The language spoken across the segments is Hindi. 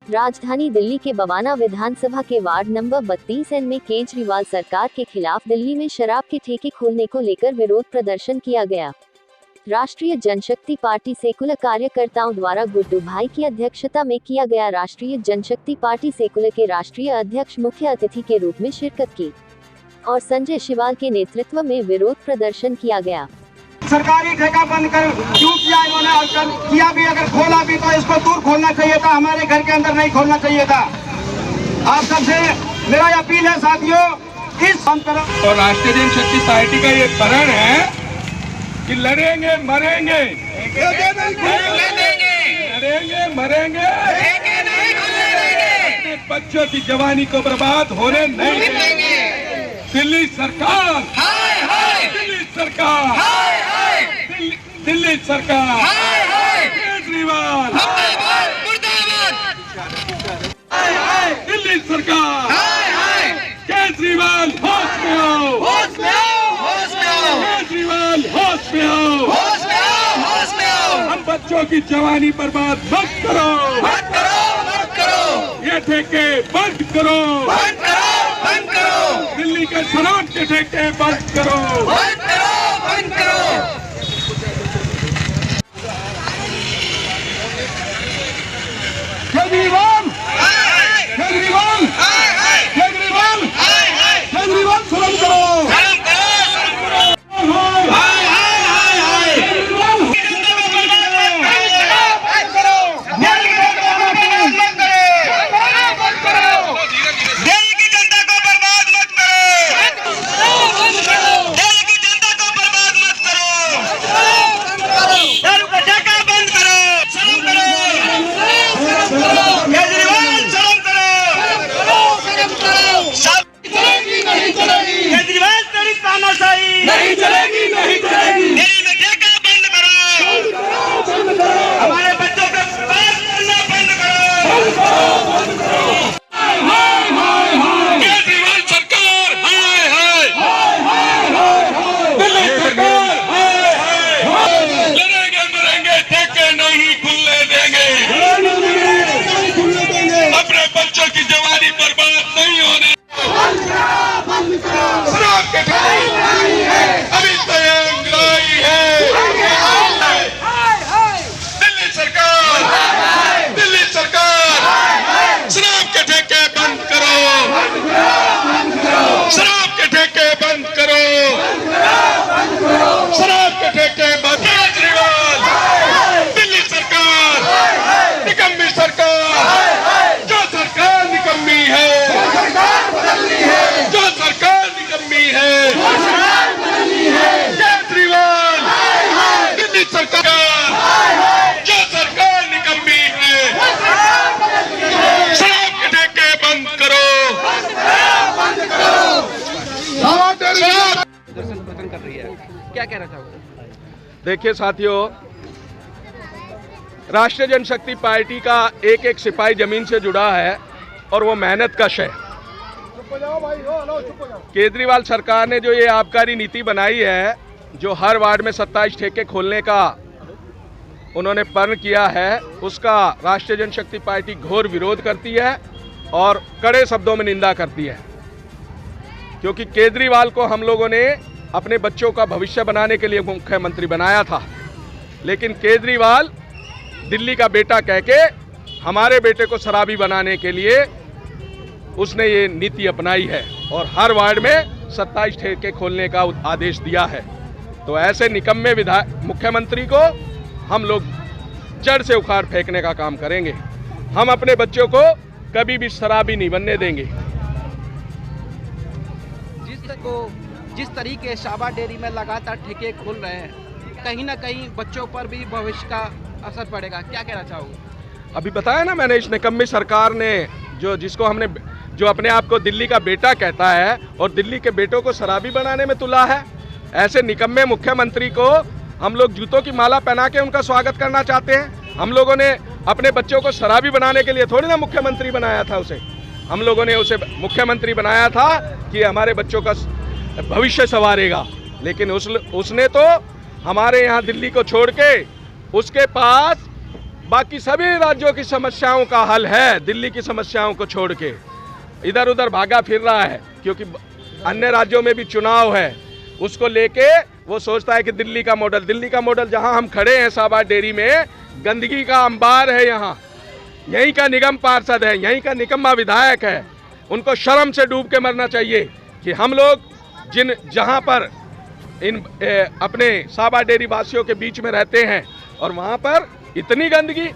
राजधानी दिल्ली के बवाना विधानसभा के वार्ड नंबर 32 में केजरीवाल सरकार के खिलाफ दिल्ली में शराब के ठेके खोलने को लेकर विरोध प्रदर्शन किया गया। राष्ट्रीय जनशक्ति पार्टी सेकुलर कार्यकर्ताओं द्वारा गुड्डू भाई की अध्यक्षता में किया गया। राष्ट्रीय जनशक्ति पार्टी सेकुलर के राष्ट्रीय अध्यक्ष मुख्य अतिथि के रूप में शिरकत की और संजय शिवाल के नेतृत्व में विरोध प्रदर्शन किया गया। सरकारी ठेका बंद कर क्यों किया इन्होंने, और किया भी अगर खोला भी तो इसको दूर खोलना चाहिए था, हमारे घर के अंदर नहीं खोलना चाहिए था। आप सबसे मेरा अपील है साथियों, इस और राष्ट्रीय जनशक्ति पार्टी का ये प्रण है कि लड़ेंगे मरेंगे, लड़ेंगे मरेंगे, बच्चों की जवानी को बर्बाद होने नहीं देंगे। दिल्ली सरकार, दिल्ली सरकार, दिल्ली सरकार, केजरीवाल, दिल्ली सरकार, केजरीवाल होश में आओ, केजरीवाल होश में आओ, हम बच्चों की जवानी बर्बाद मत करो, ये ठेके बंद करो, दिल्ली के शराब के ठेके बंद करो, केजरीवाल, केजरीवाल, केजरीवाल, केजरीवाल शर्म करो, नहीं चलेगी, नहीं चलेगी, दिल्ली में ठेका बंद करो, हमारे बच्चों को बर्बाद करना बंद करो, केजरीवाल सरकार, दिल्ली सरकार, लड़ेंगे मरेंगे, ठेके नहीं खुलने देंगे, अपने बच्चों की जवानी बर्बाद नहीं होने, शराब के अभी तक लाई है, दिल्ली सरकार, दिल्ली सरकार, शराब के ठेके बंद करो, शराब के ठेके बंद करो, शराब के ठेके बंद, केजरीवाल, दिल्ली सरकार, निकम्मी सरकार, जो सरकार निकम्मी है, जो सरकार निकम्मी है, केजरीवाल, दिल्ली सरकार, जो सरकार निकम्मी है, शराब के ठेके बंद करो, प्रदर्शन कर रही है, क्या कहना चाहोगे? देखिए साथियों, राष्ट्रीय जनशक्ति पार्टी का एक एक सिपाही जमीन से जुड़ा है और वो मेहनत कश है। केजरीवाल सरकार ने जो ये आबकारी नीति बनाई है, जो हर वार्ड में 27 ठेके खोलने का उन्होंने प्रण किया है, उसका राष्ट्रीय जनशक्ति पार्टी घोर विरोध करती है और कड़े शब्दों में निंदा करती है। क्योंकि केजरीवाल को हम लोगों ने अपने बच्चों का भविष्य बनाने के लिए मुख्यमंत्री बनाया था, लेकिन केजरीवाल दिल्ली का बेटा कह के हमारे बेटे को शराबी बनाने के लिए उसने ये नीति अपनाई है और हर वार्ड में 27 ठेके खोलने का आदेश दिया है। तो ऐसे निकम्मे मुख्यमंत्री को हम लोग जड़ से उखाड़ फेंकने का काम करेंगे। हम अपने बच्चों को कभी भी शराबी नहीं बनने देंगे। जिस तरीके शाबा डेयरी में लगातार ठेके खोल रहे हैं, कहीं ना कहीं बच्चों पर भी भविष्य का असर पड़ेगा, क्या कहना चाहोगे? अभी बताया ना मैंने, इस निकम्मी सरकार ने जो अपने आप को दिल्ली का बेटा कहता है और दिल्ली के बेटों को शराबी बनाने में तुला है, ऐसे निकम्मे मुख्यमंत्री को हम लोग जूतों की माला पहना के उनका स्वागत करना चाहते हैं। हम लोगों ने अपने बच्चों को शराबी बनाने के लिए थोड़ी ना मुख्यमंत्री बनाया था उसे, हम लोगों ने उसे मुख्यमंत्री बनाया था कि हमारे बच्चों का भविष्य संवारेगा। लेकिन उसने तो हमारे यहाँ दिल्ली को छोड़ के उसके पास बाकी सभी राज्यों की समस्याओं का हल है, दिल्ली की समस्याओं को छोड़ के इधर उधर भागा फिर रहा है, क्योंकि अन्य राज्यों में भी चुनाव है, उसको लेके वो सोचता है कि दिल्ली का मॉडल जहां हम खड़े हैं शाहबाद डेयरी में, गंदगी का अंबार है, यहाँ यहीं का निगम पार्षद है, यहीं का निकम्मा विधायक है। उनको शर्म से डूब के मरना चाहिए कि हम लोग जहां पर अपने शाहबाद डेयरी वासियों के बीच में रहते हैं और वहां पर इतनी गंदगी,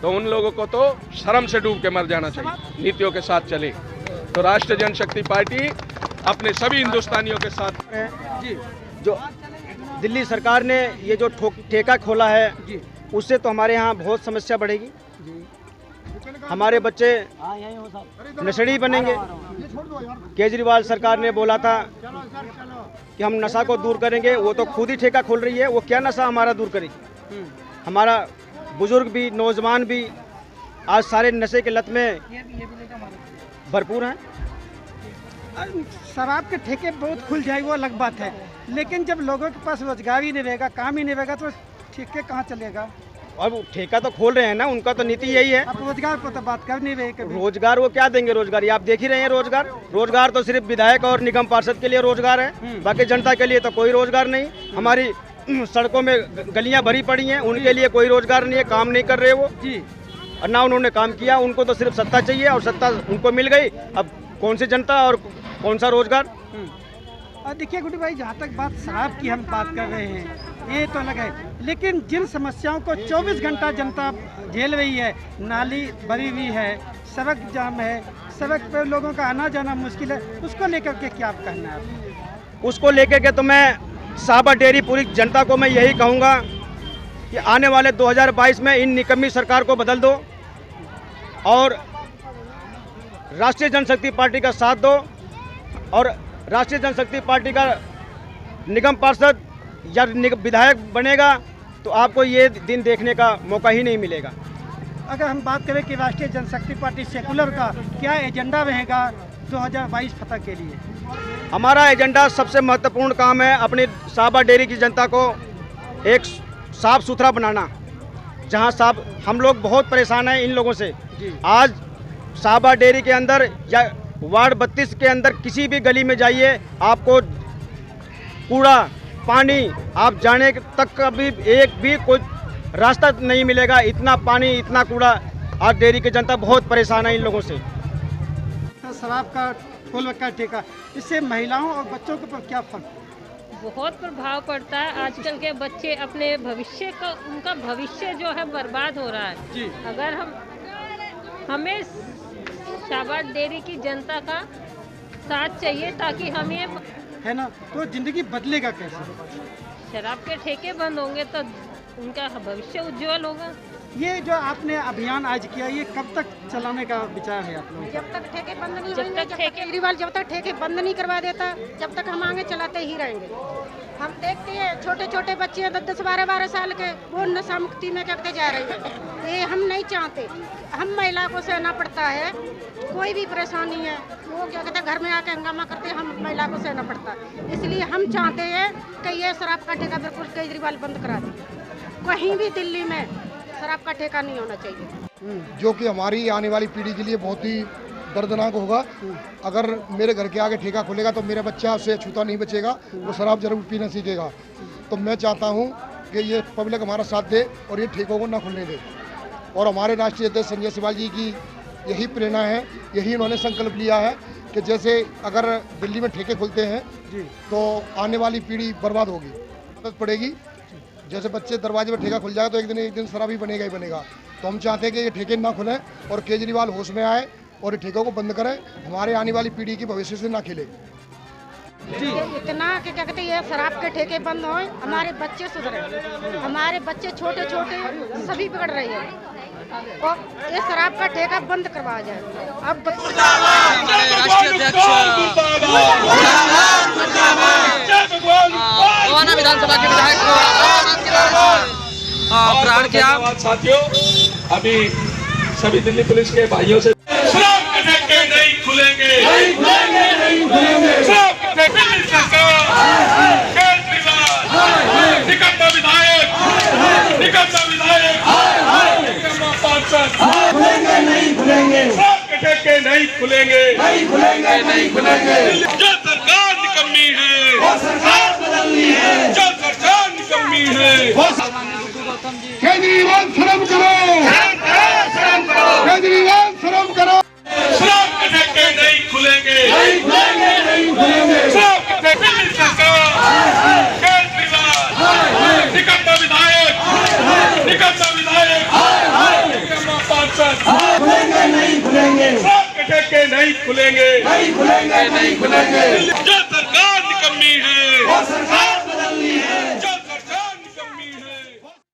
तो उन लोगों को तो शर्म से डूब के मर जाना चाहिए। नीतियों के साथ चले तो राष्ट्रीय जनशक्ति पार्टी अपने सभी हिंदुस्तानियों के साथ है जी। जो दिल्ली सरकार ने ये जो ठेका खोला है जी, उससे तो हमारे यहाँ बहुत समस्या बढ़ेगी जी। हमारे बच्चे नशेड़ी बनेंगे। केजरीवाल सरकार ने बोला था कि हम नशा को दूर करेंगे, वो तो खुद ही ठेका खोल रही है। वो क्या नशा हमारा दूर करेगी? हमारा बुजुर्ग भी, नौजवान भी आज सारे नशे के लत में भरपूर हैं। शराब के ठेके बहुत खुल जाए वो अलग बात है, लेकिन जब लोगों के पास रोजगार ही नहीं रहेगा, काम ही नहीं रहेगा, तो ठेके कहाँ चलेगा? और वो ठेका तो खोल रहे हैं ना, उनका तो नीति यही है। आप रोजगार पर तो बात कर नहीं रहे कभी। रोजगार वो क्या देंगे? रोजगार ये आप देख ही रहे हैं। रोजगार तो सिर्फ विधायक और निगम पार्षद के लिए रोजगार है, बाकी जनता के लिए तो कोई रोजगार नहीं। हमारी सड़कों में गलियां भरी पड़ी हैं, उनके लिए कोई रोजगार नहीं है, काम नहीं कर रहे वो जी। और ना उन्होंने काम किया, उनको तो सिर्फ सत्ता चाहिए और सत्ता उनको मिल गई। अब कौन सी जनता और कौन सा रोजगार? और देखिए गुड्डू भाई, जहाँ तक बात शराब की हम बात कर रहे हैं ये तो अलग है, लेकिन जिन समस्याओं को 24 घंटा जनता झेल रही है, नाली भरी हुई है, सड़क जाम है, सड़क पर लोगों का आना जाना मुश्किल है, उसको लेकर के क्या कहना है? उसको लेकर के तो मैं शाहबाद डेयरी पूरी जनता को मैं यही कहूँगा कि आने वाले 2022 में इन निकम्मी सरकार को बदल दो और राष्ट्रीय जनशक्ति पार्टी का साथ दो। और राष्ट्रीय जनशक्ति पार्टी का निगम पार्षद या विधायक बनेगा तो आपको ये दिन देखने का मौका ही नहीं मिलेगा। अगर हम बात करें कि राष्ट्रीय जनशक्ति पार्टी सेकुलर का क्या एजेंडा रहेगा 2022 फतह के लिए? हमारा एजेंडा सबसे महत्वपूर्ण काम है अपनी शाहबाद डेयरी की जनता को एक साफ सुथरा बनाना। जहां साफ हम लोग बहुत परेशान हैं इन लोगों से। आज शाहबाद डेयरी के अंदर या वार्ड 32 के अंदर किसी भी गली में जाइए, आपको कूड़ा पानी आप जाने तक का भी एक भी कोई रास्ता नहीं मिलेगा। इतना पानी, इतना कूड़ा, आज डेयरी की जनता बहुत परेशान है इन लोगों से। शराब का खोल का ठेका, इससे महिलाओं और बच्चों के ऊपर क्या फर्क? बहुत प्रभाव पड़ता है। आजकल के बच्चे अपने भविष्य का, उनका भविष्य जो है बर्बाद हो रहा है जी। अगर हमें शाहबाद डेयरी की जनता का साथ चाहिए ताकि हम ये है ना, तो जिंदगी बदलेगा कैसे? शराब के ठेके बंद होंगे तो उनका भविष्य उज्जवल होगा। ये जो आपने अभियान आज किया, ये कब तक चलाने का विचार है आप लोगों? जब तक ठेके बंद नहीं होंगे, केजरीवाल जब तक ठेके बंद नहीं करवा देता, जब तक हम आगे चलाते ही रहेंगे। हम देखते हैं छोटे छोटे बच्चे हैं 10-10, 12-12 साल के, वो नशा मुक्ति में करते जा रहे हैं। ये हम नहीं चाहते। हम महिला को सहना पड़ता है, कोई भी परेशानी है वो क्या कहते हैं घर में आके हंगामा करते हैं, हम महिला को सहना पड़ता है। इसलिए हम चाहते हैं कि ये शराब का ठेका बिल्कुल केजरीवाल बंद करा दे। कहीं भी दिल्ली में शराब का ठेका नहीं होना चाहिए, जो कि हमारी आने वाली पीढ़ी के लिए बहुत ही दर्दनाक होगा। अगर मेरे घर के आगे ठेका खुलेगा तो मेरा बच्चा उससे छूता नहीं बचेगा, वो शराब जरूर पीना सीखेगा। तो मैं चाहता हूँ कि ये पब्लिक हमारा साथ दे और ये ठेकों को ना खुलने दे। और हमारे राष्ट्रीय अध्यक्ष संजय सिवाल जी की यही प्रेरणा है, यही उन्होंने संकल्प लिया है कि जैसे अगर दिल्ली में ठेके खुलते हैं तो आने वाली पीढ़ी बर्बाद होगी, मदद पड़ेगी। जैसे बच्चे दरवाजे पर ठेका खुल जाए तो एक दिन शराबी बनेगा ही बनेगा। तो हम चाहते हैं कि ये ठेके ना खुलें और केजरीवाल होश में आए और ठेकों को बंद करें, हमारे आने वाली पीढ़ी की भविष्य से ना खेले जी। इतना कि क्या कहते हैं, ये शराब के ठेके बंद हों, हमारे बच्चे सुधरे, हमारे बच्चे छोटे छोटे सभी बिगड़ रहे हैं और ये शराब का ठेका बंद करवाया जाए। अब राष्ट्रीय अध्यक्ष गोवाना विधानसभा के विधायक प्राण किया। साथियों, अभी सभी दिल्ली पुलिस के भाइयों से शराब के ठेके नहीं खुलेंगे, शराब के ठेके दिल्ली सरकार, केजरीवाल, निकम्मा विधायक, ठेके नहीं खुलेंगे, नहीं खुलेंगे, नहीं खुलेंगे। जो सरकार निकम्मी है, वो सरकार बदलनी है, जो सरकार निकम्मी है। केजरीवाल शर्म करो, शर्म करो, केजरीवाल शर्म करो। शराब के ठेके नहीं खुलेंगे, नहीं खुलेंगे, नहीं खुलेंगे। शराब के ठेके नहीं सरकार, केजरीवाल, निकम्मा विधायक, निकम्मा विधायक, निकम्मा पार्षद। खुलेंगे, नहीं खुलेंगे, शराब के ठेके नहीं खुलेंगे, नहीं खुलेंगे, नहीं खुलेंगे। जो